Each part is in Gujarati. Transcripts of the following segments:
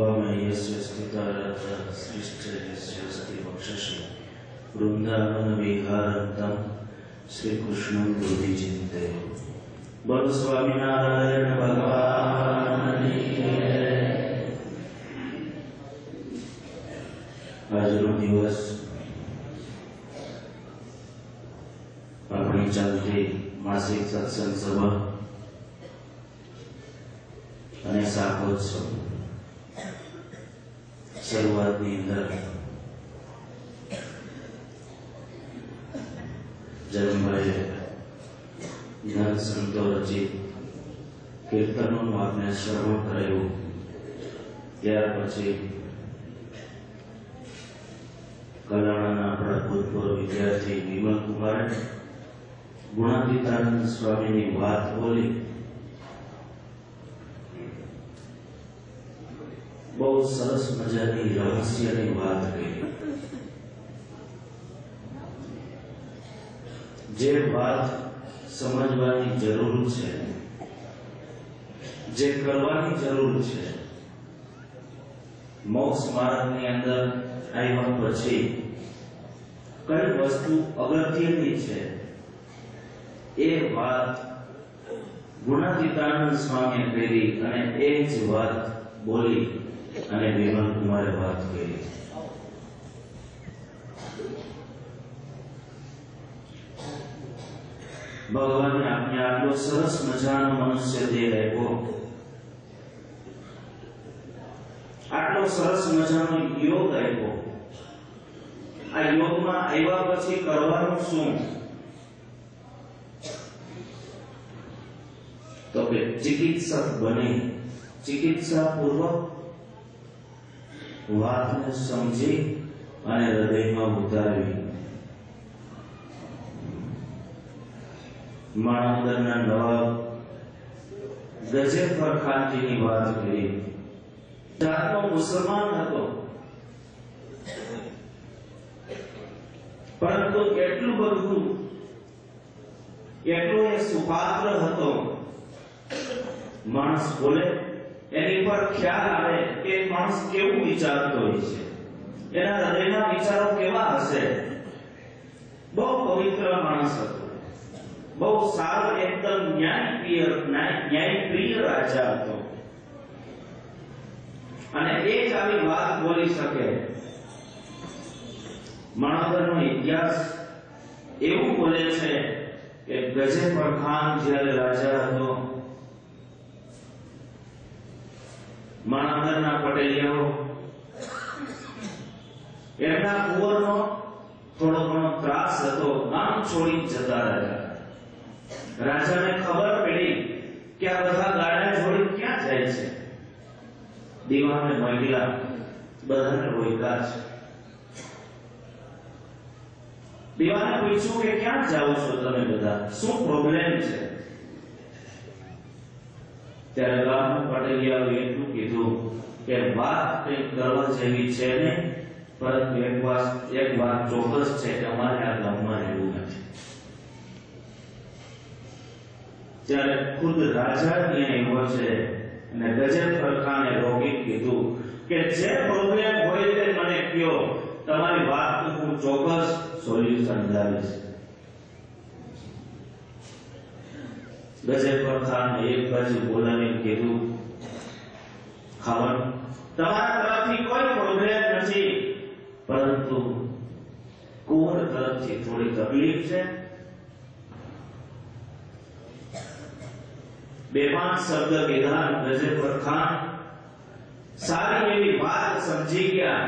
योगामय यस्य स्थितारत्र सृष्ट यस्य अस्ति वक्षसि वृंदावन विहारंतम श्री कृष्ण गुरुजी चिंते बोल स्वामीनारायण भगवान की जय। આજનો દિવસ આપણી ચાલતી માસિક સત્સંગ સભા અને શાકોત્સવ શરૂઆતની અંદર જન્મભાઈએ જ્ઞાન સંતો રચિત કીર્તનોનું આપણે શ્રવણ કરેલું, ત્યાર પછી કલાણાના આપણા ભૂતપૂર્વ વિદ્યાર્થી વિમલ કુમારે ગુણાતીતાનંદ સ્વામીની વાત બોલી. બહુ સરસ મજાની રહસ્યની વાત કરી. જે વાત સમજવાની જરૂર છે, જે કરવાની જરૂર છે, મોક્ષ માર્ગની અંદર આવ્યા પછી કઈ વસ્તુ અગત્યની છે, એ વાત ગુણાતીતાનંદ સ્વામીએ કરી અને એ જ વાત બોલી અને વિમલ કુમારે વાત કરી. ભગવાને આપણે આટલો સરસ મજાનો મનુષ્ય દેહ આપ્યો, આટલો સરસ મજાનો યોગ આપ્યો. આ યોગમાં આવ્યા પછી કરવાનું શું? તો કે ચિકિત્સક બની ચિકિત્સા પૂર્વક વાતને સમજી અને હૃદયમાં ઉતારવી. માણવદરના નવાબ ગજેફર ખાનજીની વાત કરી. જાતનો મુસલમાન હતો, પરંતુ એટલું બધું એટલો એ સુપાત્ર હતો, માણસ બોલે એની પર ખ્યાલ આવે કે માણસ કેવું વિચારતો હોય છે, એના હૃદયના વિચારો કેવા હશે. બહુ પવિત્ર માણસ હતો, બહુ સારો, એકદમ ન્યાયપ્રિય રાજા હતો. અને એ જ આવી વાત બોલી શકે. માણવદરનો ઇતિહાસ એવું બોલે છે કે ગજેફર ખાન જ્યારે રાજા હતો, માણવદરના પટેલિયાઓ એમના કુંવરનો થોડો ઘણો ત્રાસ હતો, ગામ છોડી જતા રહ્યા. રાજાને ખબર પડી કે આ બધા ગાડા છોડી ક્યાં જાય છે. દીવાને મોકલ્યા, બધાને રોક્યા છે. દીવાને પૂછ્યું કે ક્યાં જાઓ છો તમે બધા, શું પ્રોબ્લેમ છે? ત્યારે ગામના પટેલિયાએ એટલું કીધું કે વાત કંઈક કરવા જેવી છે નહીં, પરંતુ એક વાત ચોક્કસ છે કે અમારે આ ગામમાં રહેવું નથી. ત્યારે ખુદ રાજા ત્યાં આવ્યો છે અને ગજેફર ખાને રોકી કીધું કે જે પ્રોબ્લેમ હોય તે મને કહો, તમારી વાત હું ચોક્કસ સોલ્યુશન લાવીશ. ગજેફર ખાને એક બાજુ બોલાવીને કીધું, ખાવાનું તમારા તરફથી કોઈ પ્રોબ્લેમ નથી, પરંતુ કુંવર તરફથી થોડી તકલીફ છે. બેમાન શબ્દ કીધા. ગજેફર ખાન સારી એવી વાત સમજી ગયા.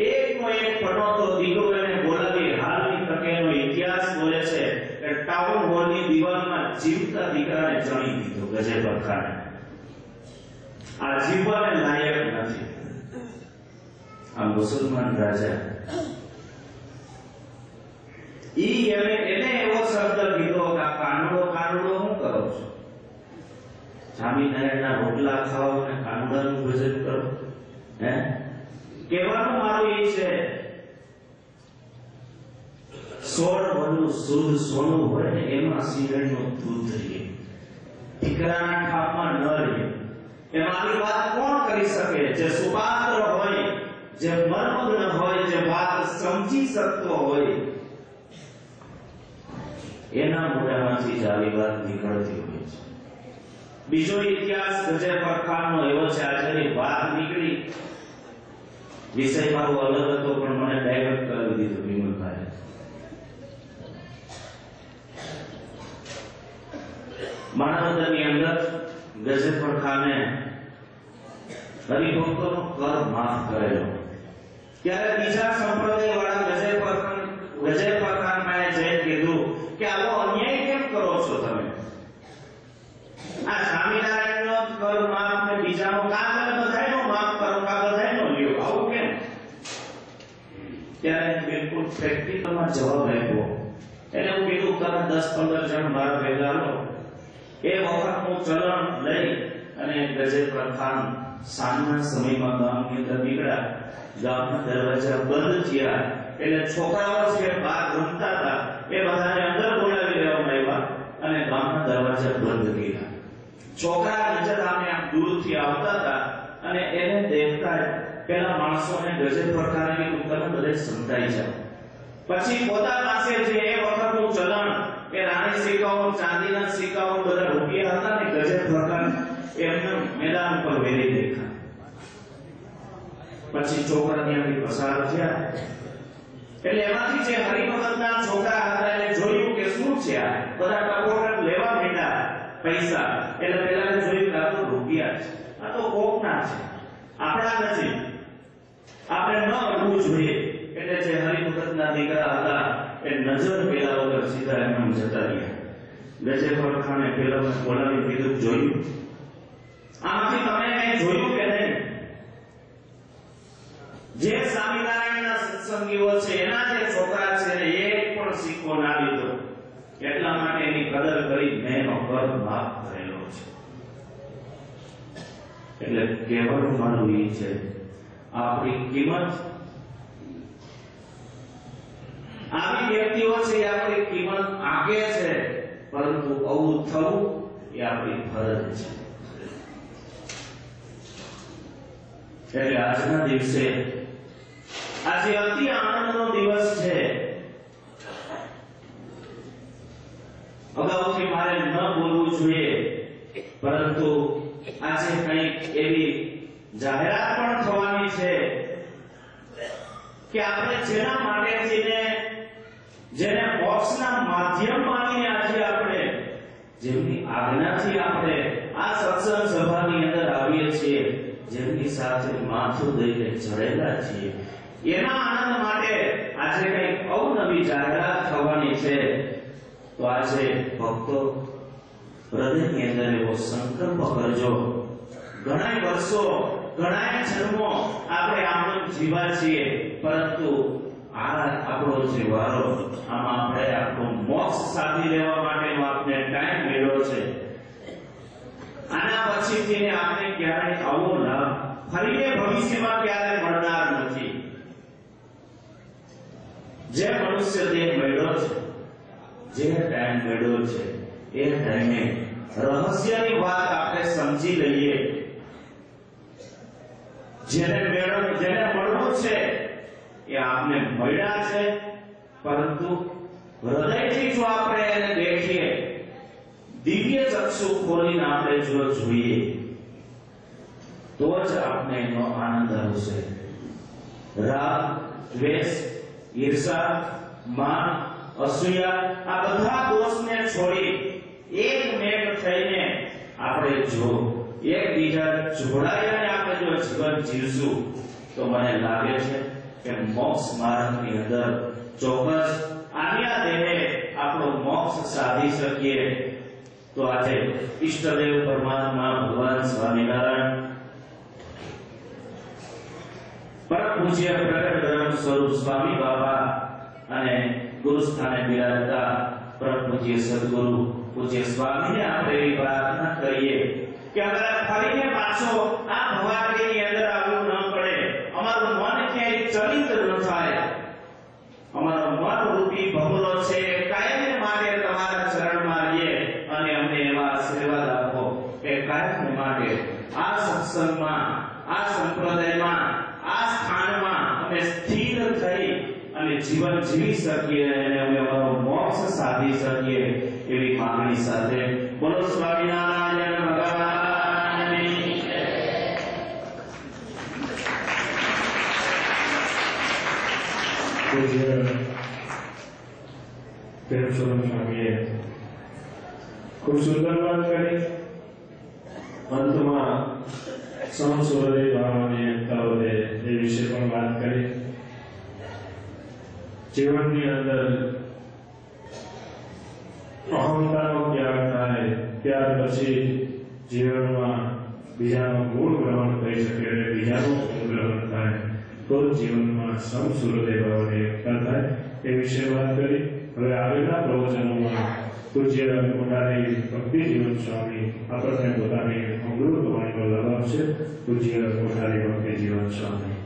એકનો એક પનોતો દીકરો એને બોલાવી. હાલની તકેનો ઇતિહાસ બોલે છે કે ટાઉન હોલની દિવાલમાં જીવતા દીકરાને જણી દીધો ગજેફર ખાને. આ જીવવાને લાયક નથી. આ મુસલમાન રાજા એને એવો શબ્દ કીધો કે આ કાનુડો શું કરો છો? સ્વામિનારાયણના રોટલા ખાઓ અને કાનુડાનું ભજન કરો? હે, કહેવાનું મારું એ છે, 16 વનું શુદ્ધ સોનું હોય ને એમાં શિરણનું દૂધ રહે, દીકરાના ખાપમાં ન રહે. એમાં વાત કોણ કરી શકે? જે સુપાત્ર હોય, જે મર્મગ્ન હોય, જે વાત સમજી શકતો હોય, એના મોઢામાંથી જ આવી વાત નીકળતી હોય છે. બીજો ઇતિહાસ ગજે પરખાનનો એવો છે. આજે વાત નીકળી, વિષય મારો અલગ હતો પણ મને ડાયવર્ટ કરી દીધું વિમલભાઈ. માનવતાની અંદર ગજે પરખાને હરિભક્તોનો કર માફ કરેલો. ત્યારે બીજા સંપ્રદાય વાળા ગજે પરખાન માએ જઈને કીધું કે આવો અન્યાય કેમ કરો છો તમે? આ સ્વામિનારાયણનો કર માફ ને બીજાનો કા તમે બધાયનો માફ કરો, કા બધાયનો લ્યો, આવું કેમ? ત્યારે બિલકુલ પ્રેક્ટિકલમાં જવાબ આપ્યો. એટલે હું કીધું તમે 10-15 જણ બહાર ભેગા લો. એ વખતનું ચલણ લઈ અને ગજે પરખાન સાંજના સમયમાં ગામની અંદર નીકળ્યા. ગામના દરવાજા બંધ થયા એટલે છોકરાઓ જે બહાર રમતા હતા એ બધાને અંદર બોલાવી લેવામાં આવ્યા અને ગામના દરવાજા બંધ કર્યા. છોકરા નજર આમે આમ દૂરથી આવતા હતા અને એને દેખતા પેલા માણસોને ગજે પરખાનની દુકાને બધે સંતાઈ જાય. પછી પોતા પાસે જે એ વખતનું ચલણ કે રાણી સિક્કાઓ, ચાંદીના સિક્કાઓ, બધા રૂપિયા હતા ને ગજે પરખાન એમને મેદાન પર વેરી દેખા. પછી છોકરા ત્યાંથી પસાર થયા એટલે એમાંથી જે હરિભગતના છોકરા હતા એને જોયું કે શું છે આ? બધા ટકોટક લેવા માંડ્યા પૈસા. એટલે પેલાને જોયું કે આ તો રૂપિયા છે, આ તો કોકના છે, આપણા નથી, આપણે ન અડવું જોઈએ. એટલે જે હરિભગતના દીકરા હતા એ નજર પેલા વગર સીધા એમ જતા રહ્યા. ગજે પરખાને પેલાને બોલાવી કીધું, જોયું આમાંથી તમે કઈ જોયું કે નહીં? જે સ્વામિનારાયણના સત્સંગીઓ છે એના જે છોકરા છે ને એક પણ સિક્કો ના લીધો, એટલા માટે એની કદર કરી મેં એનો કર માફ કરેલો છે. એટલે કહેવાનું મારું એ છે, આપણી કિંમત આવી વ્યક્તિઓ છે એ આપણી કિંમત આગે છે, પરંતુ આવું થવું એ આપણી ફરજ છે. એટલે આજના દિવસે આજે અતિ આનંદનો દિવસ છે. અગાઉથી મારે ન બોલવું જોઈએ, પરંતુ આજે કંઈક એવી જાહેરાત પણ થવાની છે કે આપણે જેના માટે જેને બોક્સના માધ્યમ માનીને આજે આપણે જેમની આજ્ઞાથી આપણે આ સત્સંગ સભાની અંદર આવીએ છીએ, જેમની સાથે માથું દઈને ચડેલા છીએ, એના આનંદ માટે આજે કંઈક અવનવી જાહેરાત થવાની છે. તો આજે ભક્તો હૃદયની અંદર એવો સંકલ્પ કરજો. ઘણા વર્ષો, ઘણા જન્મો આપણે આમ જીવા છીએ, પરંતુ આ આપણો જે વારો, આમાં આપણે આપણો મોક્ષ સાધી લેવા માટેનો આપણે ટાઈમ મળ્યો છે. આના પછીથી આપણે ક્યારેય આવો લાભ ફરીને ભવિષ્યમાં ક્યારેય મળનાર નથી. જે મનુષ્ય દેહ મળ્યો છે, જે ટાઈમ મળ્યો છે, એ ટાઈમે રહસ્યની વાત આપણે સમજી લઈએ. જેને મળવું છે એ આપને મળ્યા છે, પરંતુ હૃદયથી જો આપણે એને દેખીએ, દિવ્ય ચક્ષુ ખોલીને આપણે જો જોઈએ, તો જ આપણે એનો આનંદ આવશે. રાગ, દ્વેષ, ઈર્ષા, માન, અસૂયા, આ બધા દોષને છોડી એકમેક થઈને આપણે જો એકબીજા જોડાઈને આપણે જો જીવન જીવશું, તો મને લાગે છે કે મોક્ષ માર્ગની અંદર ચોક્કસ આન્યા દેહે આપણો મોક્ષ સાધી શકીએ. તો આજે ઈષ્ટદેવ પરમાત્મા ભગવાન સ્વામિનારાયણ, પરમ પૂજ્ય પ્રગટ બ્રહ્મ સ્વરૂપ સ્વામી બાબા અને ગુરુ સ્થાને બિરાજતા પરમ પૂજ્ય સદગુરુ પૂજ્ય સ્વામીને આપણે એવી પ્રાર્થના કરીએ કે અમારા ફરીને પાછો આ ભવાડીની અંદર આવવું ન પડે, અમારું મન ક્યાંય ચલિત ન થાય. અમારો મન રૂપી ભમરો છે કાયમ માટે તમારા ચરણમાં રહીએ અને અમને એવા આશીર્વાદ આપો કે કાયમ માટે આ જીવી શકીએ અને અમે અમારો મોક્ષ સાધી શકીએ એવી માંગણી સાથે બોલો સ્વામિનારાયણ ભગવાનની જય. પૂજ્ય પ્રેમસ્વરૂપ સ્વામીએ ખૂબ સુંદર વાત કરી. અંતમાં સમસુરદય ભાવની એકતા વધે એ વિશે પણ વાત કરી. જીવનની અંદર અહંતાનો ત્યાગ થાય ત્યાર પછી જીવનમાં બીજાનો ગુણ ગ્રહણ થઈ શકે અને બીજાનું ગુણ ગ્રહણ થાય તો જીવનમાં સમસુરદય ભાવની એકતા થાય એ વિશે વાત કરી. હવે આગળના પ્રવચનોમાં પૂજ્ય મોટારી ભક્તિ જીવન સ્વામી આપણને પોતાની અમૃત વાણીનો લાભ આપશે. પૂજ્ય મોટારી ભક્તિ જીવન સ્વામી.